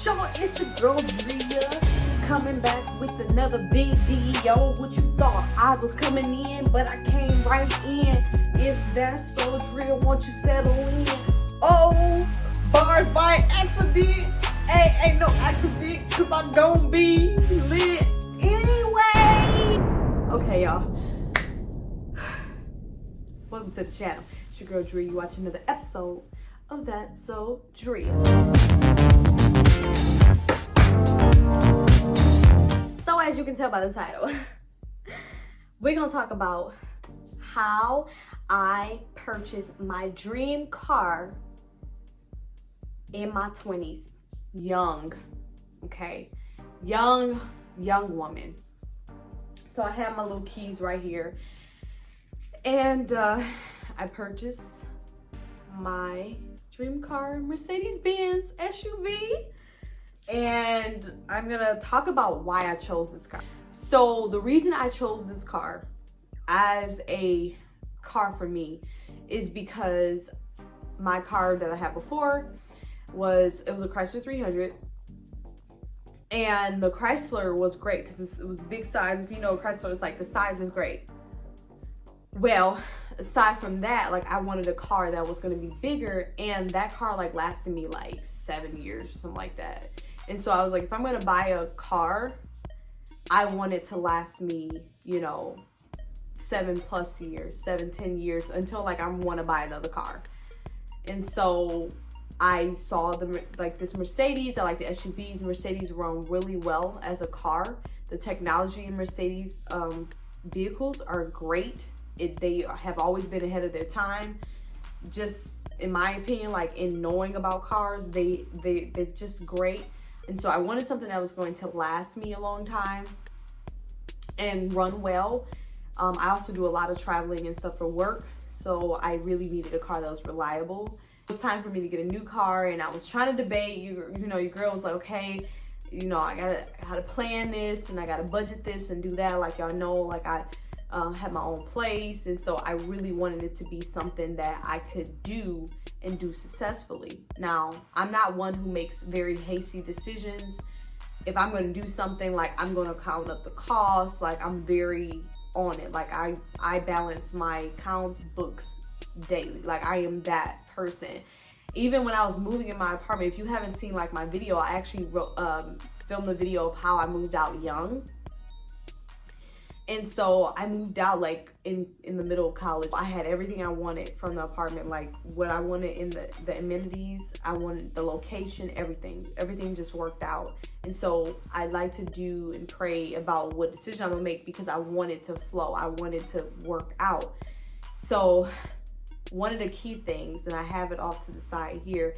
What's y'all? It's your girl Drea coming back with another big video. What you thought I was coming in, but I came right in. Is that so, Drea? Won't you settle in? Oh, bars by accident. Hey, ain't no accident, cause I'm gonna be lit anyway. Okay, y'all. Welcome to the channel. It's your girl Drea. You watching another episode of That So Drea. So as you can tell by the title, we're gonna talk about how I purchased my dream car in my 20s. Young, okay? Young woman. So I have my little keys right here. And I purchased my dream car, Mercedes-Benz SUV. And I'm gonna talk about why I chose this car. So the reason I chose this car as a car for me is because my car that I had before was a Chrysler 300. And the Chrysler was great because it was big size. If you know Chrysler, it's like the size is great. Well, aside from that, like I wanted a car that was gonna be bigger, and that car like lasted me like 7 years or something like that. And so I was like, if I'm gonna buy a car, I want it to last me, you know, 7+ years, 7-10 years until like I want to buy another car. And so I saw this Mercedes. I like the SUVs. Mercedes run really well as a car. The technology in Mercedes vehicles are great. They have always been ahead of their time. Just in my opinion, like in knowing about cars, they're just great. And so I wanted something that was going to last me a long time and run well. I also do a lot of traveling and stuff for work, so I really needed a car that was reliable. It was time for me to get a new car, and I was trying to debate. You know, your girl was like, okay, you know, I gotta plan this, and I gotta budget this and do that. Like y'all know, like I had my own place, and so I really wanted it to be something that I could do and do successfully. Now, I'm not one who makes very hasty decisions. If I'm going to do something, like I'm going to count up the cost, like I'm very on it. Like I balance my accounts, books daily. Like I am that person. Even when I was moving in my apartment, if you haven't seen like my video, I actually filmed a video of how I moved out young. And so I moved out like in the middle of college. I had everything I wanted from the apartment, like what I wanted in the amenities. I wanted the location, everything just worked out. And so I like to do and pray about what decision I'm gonna make because I want it to flow. I want it to work out. So one of the key things, and I have it off to the side here,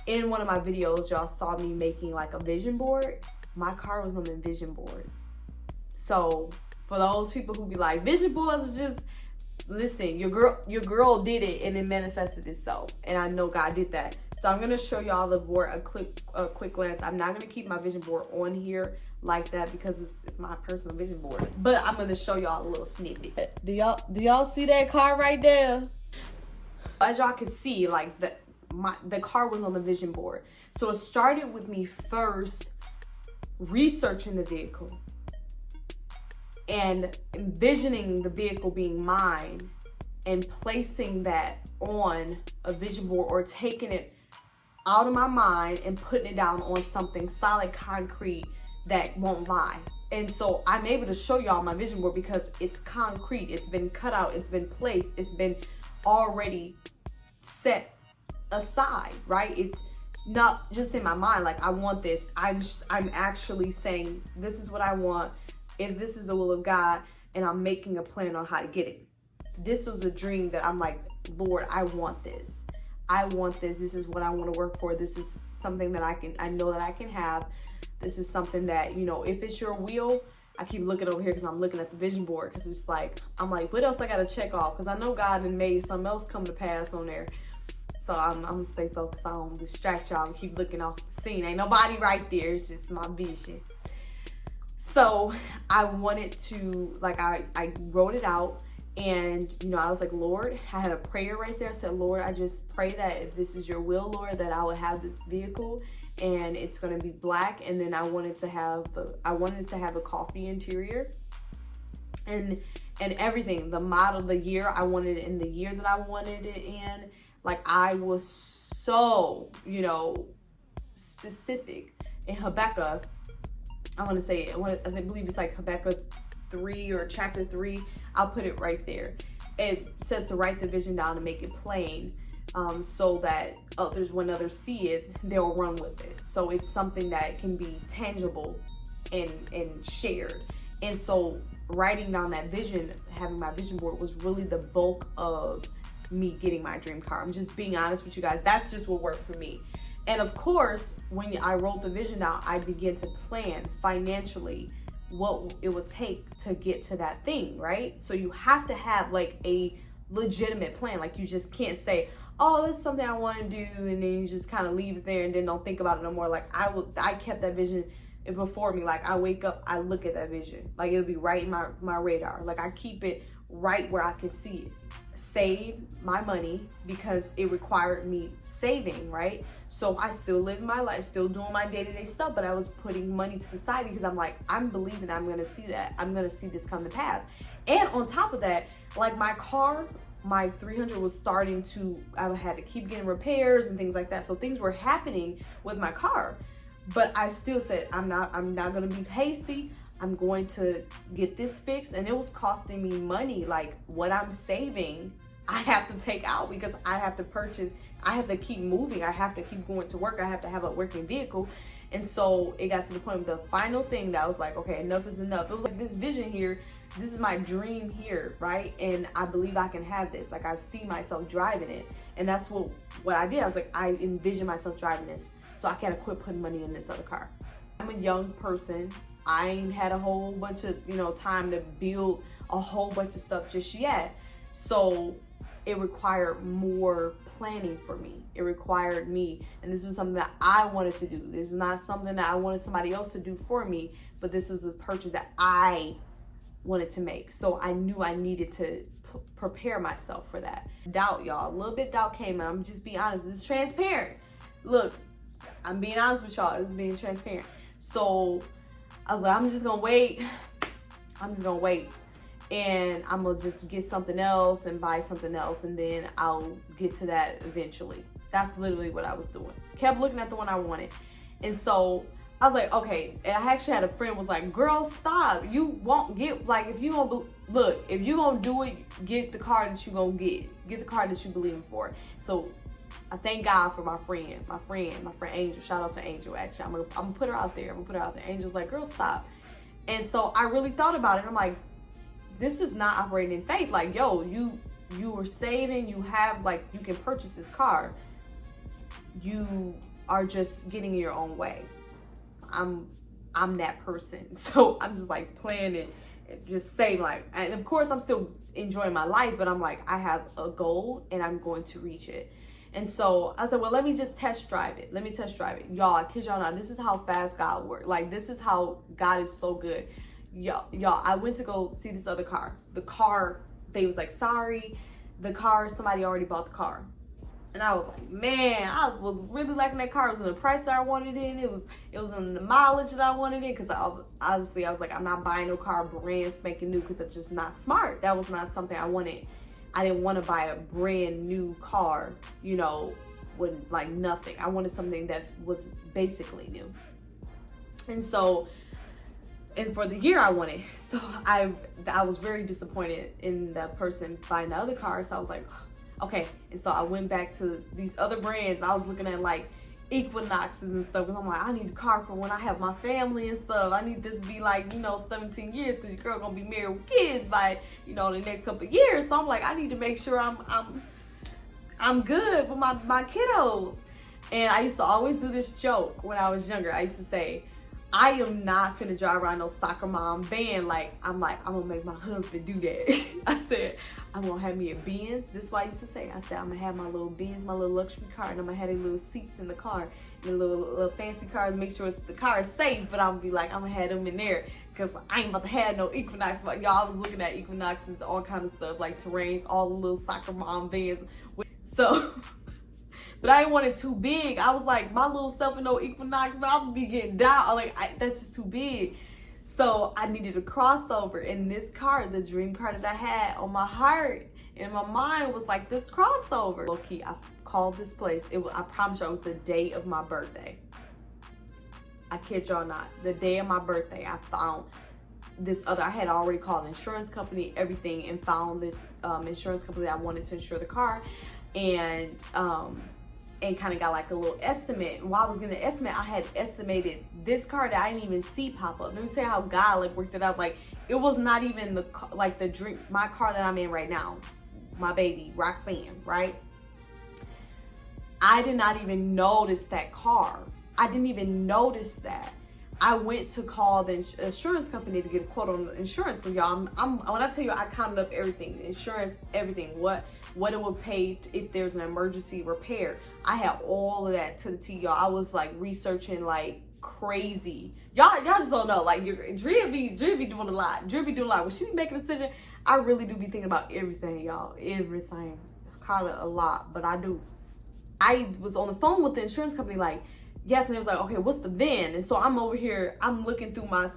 in one of my videos, y'all saw me making like a vision board. My car was on the vision board. So for those people who be like, vision boards is just, listen, your girl did it and it manifested itself. And I know God did that. So I'm gonna show y'all the board a quick glance. I'm not gonna keep my vision board on here like that because it's my personal vision board. But I'm gonna show y'all a little snippet. Do y'all see that car right there? As y'all can see, like the car was on the vision board. So it started with me first researching the vehicle and envisioning the vehicle being mine and placing that on a vision board, or taking it out of my mind and putting it down on something solid, concrete that won't lie. And so I'm able to show y'all my vision board because it's concrete, it's been cut out, it's been placed, it's been already set aside, right? It's not just in my mind, like I want this. I'm actually saying, this is what I want. If this is the will of God, and I'm making a plan on how to get it. This is a dream that I'm like, Lord, I want this. I want this. This is what I want to work for. This is something that I know that I can have. This is something that, you know, if it's your will, I keep looking over here because I'm looking at the vision board because it's like, I'm like, what else I got to check off? Because I know God and made something else come to pass on there. So I'm going to stay focused. I don't distract y'all and keep looking off the scene. Ain't nobody right there. It's just my vision. So I wanted to, like, I wrote it out And, you know, I was like, Lord, I had a prayer right there. I said, Lord, I just pray that if this is your will, Lord, that I would have this vehicle and it's going to be black. And then I wanted to have a coffee interior and everything, the model, the year I wanted it in, the year that I wanted it in. Like, I was so, you know, specific. In Habakkuk, I believe it's like Habakkuk 3 or chapter 3. I'll put it right there. It says to write the vision down and make it plain, so that when others see it, they'll run with it. So it's something that can be tangible and shared. And so writing down that vision, having my vision board, was really the bulk of me getting my dream car. I'm just being honest with you guys. That's just what worked for me. And of course, when I wrote the vision down, I began to plan financially what it would take to get to that thing, right? So you have to have like a legitimate plan. Like, you just can't say, oh, that's something I want to do, and then you just kind of leave it there and then don't think about it no more. Like, I kept that vision before me. Like, I wake up, I look at that vision. Like, it'll be right in my radar. Like, I keep it right where I can see it. Save my money, because it required me saving, right? So I still live my life, still doing my day-to-day stuff, but I was putting money to the side because I'm like, I'm believing I'm gonna see that. I'm gonna see this come to pass. And on top of that, like, my car, my 300 was starting to, I had to keep getting repairs and things like that. So things were happening with my car, but I still said, I'm not gonna be hasty. I'm going to get this fixed. And it was costing me money. Like, what I'm saving, I have to take out because I have to purchase. I have to keep moving. I have to keep going to work. I have to have a working vehicle. And so it got to the point of the final thing that I was like, okay, enough is enough. It was like this vision here. This is my dream here, right? And I believe I can have this. Like, I see myself driving it. And that's what I did. I was like, I envision myself driving this. So I can't quit putting money in this other car. I'm a young person. I ain't had a whole bunch of, you know, time to build a whole bunch of stuff just yet. So it required more planning for me. It required me, and this was something that I wanted to do. This is not something that I wanted somebody else to do for me, but this was a purchase that I wanted to make. So I knew I needed to prepare myself for that. Doubt, y'all. A little bit doubt came, and I'm just being honest. This is transparent. Look, I'm being honest with y'all. This is being transparent. So I was like, I'm just gonna wait. And I'm gonna just get something else and buy something else, and then I'll get to that eventually. That's literally what I was doing. Kept looking at the one I wanted. And so I was like, okay. And I actually had a friend was like, girl, stop. You won't get, like, if you gonna do it, get the car that you gonna get. Get the car that you believe for. So I thank God for my friend Angel. Shout out to Angel, actually. I'm gonna put her out there. Angel's like, girl, stop. And so I really thought about it. I'm like, this is not operating in faith. Like, yo, you were saving, you have, like, you can purchase this car. You are just getting in your own way. I'm that person. So I'm just like planning and just saying, like, and of course I'm still enjoying my life, but I'm like, I have a goal and I'm going to reach it. And so I said, well, let me just test drive it. Y'all, I kid y'all not, this is how fast God works. Like, this is how God is so good. Y'all, I went to go see this other car. The car, they was like, sorry, somebody already bought the car. And I was like, man, I was really liking that car. It was in the price that I wanted in. It was in the mileage that I wanted in. Because I was like, I'm not buying no car brand spanking new, because that's just not smart. That was not something I wanted. I didn't want to buy a brand new car, you know, with like nothing. I wanted something that was basically new. And so, and for the year I wanted. So I was very disappointed in that person buying the other car. So I was like, okay. And so I went back to these other brands. I was looking at like Equinoxes and stuff, because I'm like, I need a car for when I have my family and stuff. I need this to be like, you know, 17 years, because your girl gonna be married with kids by, you know, the next couple of years. So I'm like, I need to make sure I'm good with my kiddos. And I used to always do this joke when I was younger. I used to say, I am not finna drive around no soccer mom van. I'm gonna make my husband do that. I said, I'm gonna have me a Benz. This is what I used to say. I said, I'm gonna have my little Benz, my little luxury car, and I'm gonna have the little seats in the car, and the little fancy cars, make sure the car is safe, but I'm gonna be like, I'm gonna have them in there because I ain't about to have no Equinox. But y'all, I was looking at Equinoxes, all kind of stuff, like terrains, all the little soccer mom vans. So, but I didn't want it too big. I was like, my little self in no Equinox, but I'm gonna be getting down. Like, that's just too big. So I needed a crossover, and this car, the dream car that I had on my heart, in my mind, was like this crossover. Low-key, I called this place. I promise you, it was the day of my birthday. I kid y'all not. The day of my birthday, I found this other, I had already called the insurance company, everything, and found this insurance company that I wanted to insure the car, and kind of got like a little estimate. And while I was getting the estimate, I had estimated this car that I didn't even see pop up. Let me tell you how God like worked it out. Like, it was not even the dream, my car that I'm in right now, my baby Roxanne, right? I did not even notice that car. I didn't even notice that. I went to call the insurance company to get a quote on the insurance. So y'all, when I tell you, I counted up everything, insurance, everything, what it would pay if there's an emergency repair. I had all of that to the T, y'all. I was like researching like crazy. Y'all just don't know. Like, Drea be doing a lot. Drea be doing a lot. When she be making a decision, I really do be thinking about everything, y'all. Everything. It's kind of a lot, but I do. I was on the phone with the insurance company, like, yes, and it was like, okay, what's the VIN? And so I'm over here, I'm looking through my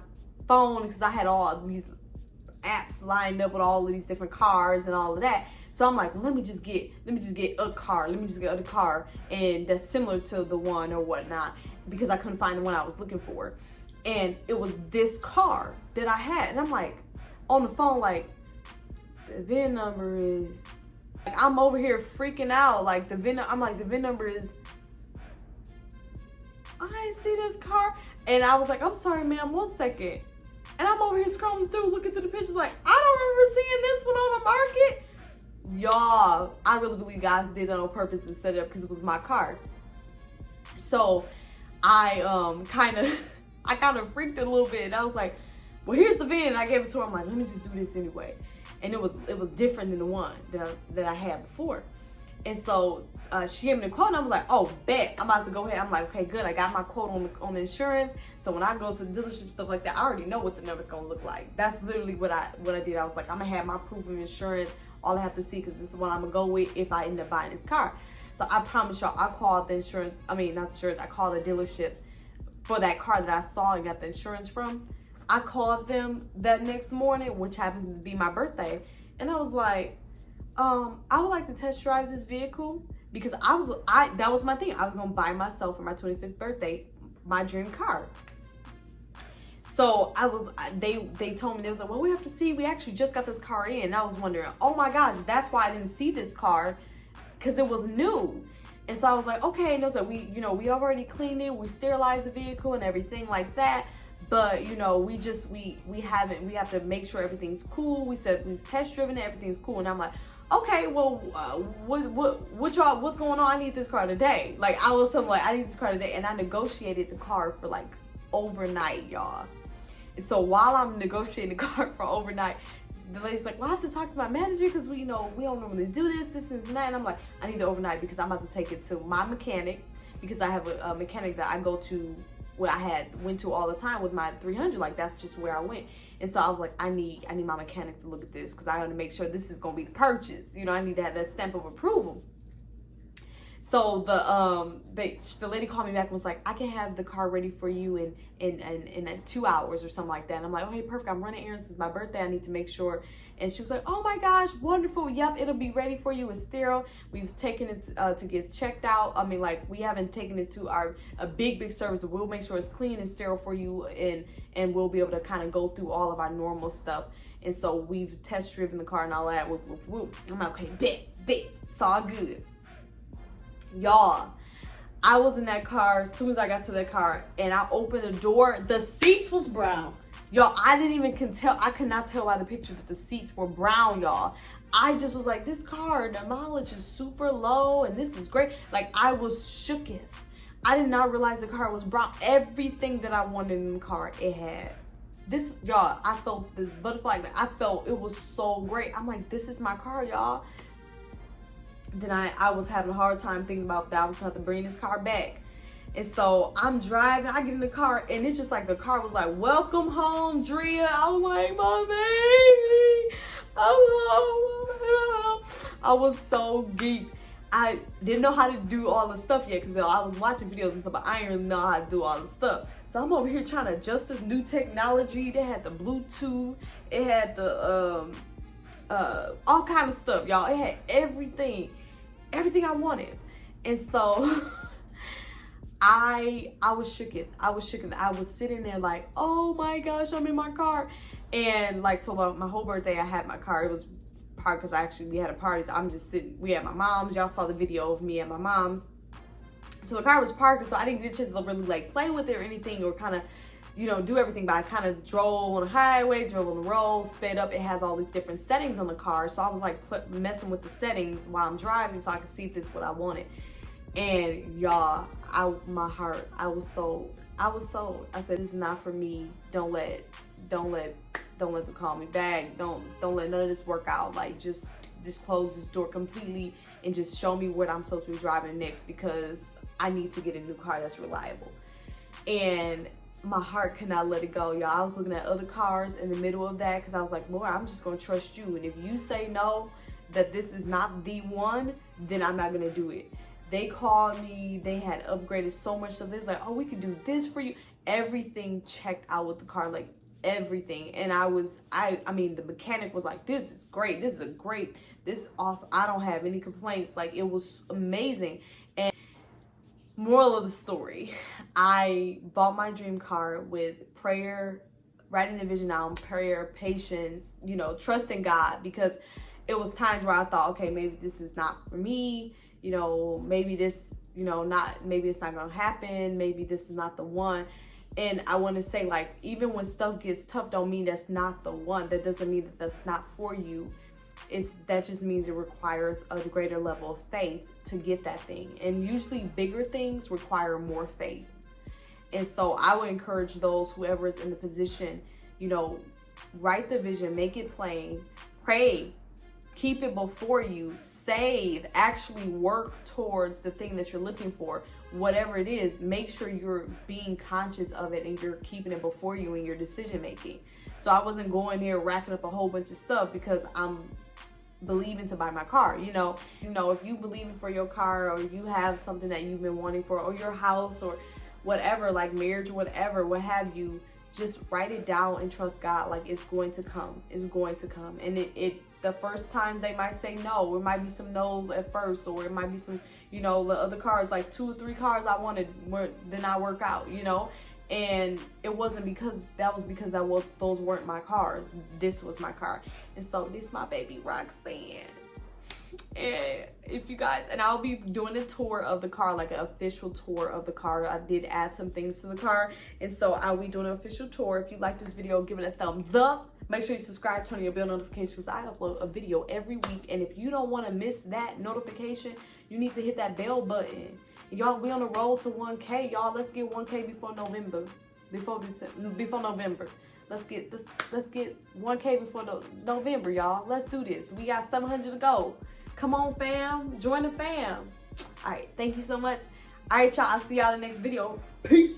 phone because I had all these apps lined up with all of these different cars and all of that. So I'm like, let me just get a car. Let me just get a car, and that's similar to the one or whatnot, because I couldn't find the one I was looking for. And it was this car that I had, and I'm like on the phone, like, the VIN number is, like, I'm over here freaking out, like, I'm like, the VIN number is, I didn't see this car. And I was like, I'm sorry, ma'am, 1 second. And I'm over here scrolling through, looking through the pictures, like, I don't remember seeing this one on the market. Y'all, I really believe God did that on purpose and set it up because it was my car. So I kind of freaked a little bit, and I was like, well, here's the VIN. And I gave it to her. I'm like, let me just do this anyway. And it was different than the one that I had before. And so she gave me the quote, and I was like, oh, bet. I'm about to go ahead. I'm like, okay, good. I got my quote on the insurance. So when I go to the dealership, stuff like that, I already know what the number's going to look like. That's literally what I did. I was like, I'm going to have my proof of insurance. All I have to see, because this is what I'm going to go with if I end up buying this car. So I promise y'all, I called the insurance. I mean, not the insurance. I called the dealership for that car that I saw and got the insurance from. I called them that next morning, which happens to be my birthday. And I was like, I would like to test drive this vehicle, because that was my thing. I was gonna buy myself for my 25th birthday my dream car. So they told me, they was like, well, we have to see, we actually just got this car in. And I was wondering, oh my gosh, that's why I didn't see this car, because it was new. And so I was like, okay. And it was like, we already cleaned it, we sterilized the vehicle and everything like that. But we have to make sure everything's cool. We said we've test driven it, everything's cool. And I'm like, okay, well, what's going on? I need this car today. Like, I was telling, like, I need this car today. And I negotiated the car for like overnight, y'all. And so while I'm negotiating the car for overnight, the lady's like, well, I have to talk to my manager, because we don't normally do this and that. And I'm like, I need the overnight because I'm about to take it to my mechanic, because I have a mechanic that I go to, what I went to all the time with my 300. Like, that's just where I went. And so I was like, I need my mechanic to look at this, because I want to make sure this is going to be the purchase. I need to have that stamp of approval. So the lady called me back and was like, I can have the car ready for you in 2 hours or something like that. And I'm like, okay, perfect. I'm running errands. It's my birthday. I need to make sure. And she was like, oh my gosh, wonderful. Yep, it'll be ready for you. It's sterile. We've taken it to get checked out. I mean, like, we haven't taken it to a big service. We'll make sure it's clean and sterile for you, and we'll be able to kind of go through all of our normal stuff. And so we've test driven the car and all that. I'm like, okay, bet. It's all good. Y'all, I was in that car as soon as I got to that car, and I opened the door. The seats was brown. Y'all, I could not tell by the picture that the seats were brown, y'all. I just was like, this car, the mileage is super low, and this is great. Like, I was shooketh. I did not realize the car was brown. Everything that I wanted in the car, it had. This, y'all, I felt this butterfly. I felt it was so great. I'm like, this is my car, y'all. Then I was having a hard time thinking about that. I was going to have to bring this car back. And so I'm driving, I get in the car, and it's just like the car was like, welcome home, Drea. I was like, my baby, I'm home. I was so geeked. I didn't know how to do all the stuff yet because I was watching videos and stuff, but I didn't really know how to do all the stuff. So I'm over here trying to adjust this new technology. They had the Bluetooth, it had the all kind of stuff, y'all. It had everything I wanted. And so I was shooken. I was sitting there like, oh my gosh, I'm in my car. And like, so my whole birthday, I had my car. It was parked because we had a party. So I'm just sitting, we had my mom's. Y'all saw the video of me and my mom's. So the car was parked, so I didn't get a chance to really like play with it or anything, or kind of, you know, do everything. But I kind of drove on the highway, drove on the road, sped up. It has all these different settings on the car. So I was like messing with the settings while I'm driving so I could see if this is what I wanted. And y'all, my heart, I said, this is not for me. Don't let them call me back. Don't let none of this work out. Like, just close this door completely and just show me what I'm supposed to be driving next, because I need to get a new car that's reliable. And my heart could not let it go, y'all. I was looking at other cars in the middle of that because I was like, Lord, I'm just gonna trust you. And if you say no, that this is not the one, then I'm not gonna do it. They called me, they had upgraded so much stuff. It's like, oh, we can do this for you. Everything checked out with the car, like everything. And I mean, the mechanic was like, this is great. This is awesome. I don't have any complaints. Like, it was amazing. And moral of the story, I bought my dream car with prayer, writing the vision down, prayer, patience, you know, trusting God, because it was times where I thought, okay, maybe this is not for me. You know, maybe this, you know, maybe it's not gonna happen. Maybe this is not the one. And I want to say, like, even when stuff gets tough, don't mean that's not the one. That doesn't mean that that's not for you. That just means it requires a greater level of faith to get that thing. And usually bigger things require more faith. And so I would encourage those, whoever is in the position, you know, write the vision, make it plain, pray, keep it before you, save, actually work towards the thing that you're looking for. Whatever it is, make sure you're being conscious of it and you're keeping it before you in your decision making. So I wasn't going here racking up a whole bunch of stuff because I'm believing to buy my car. You know, if you believe for your car, or you have something that you've been wanting for, or your house, or whatever, like marriage or whatever, what have you, just write it down and trust God. Like, it's going to come. It's going to come. And it the first time they might say no, or it might be some no's at first, or it might be some, you know, the other cars, like 2 or 3 cars I wanted did not work out, you know. And it wasn't because those weren't my cars. This was my car. And so this is my baby Roxanne. And if you guys, and I'll be doing a tour of the car, like an official tour of the car. I did add some things to the car, and so I'll be doing an official tour. If you like this video, give it a thumbs up. Make sure you subscribe, turn on your bell notifications. I upload a video every week, and if you don't want to miss that notification, you need to hit that bell button. Y'all, we on the road to 1K. Y'all, let's get 1K before November. Before November. Let's get 1K before November, y'all. Let's do this. We got 700 to go. Come on, fam. Join the fam. All right. Thank you so much. All right, y'all. I'll see y'all in the next video. Peace.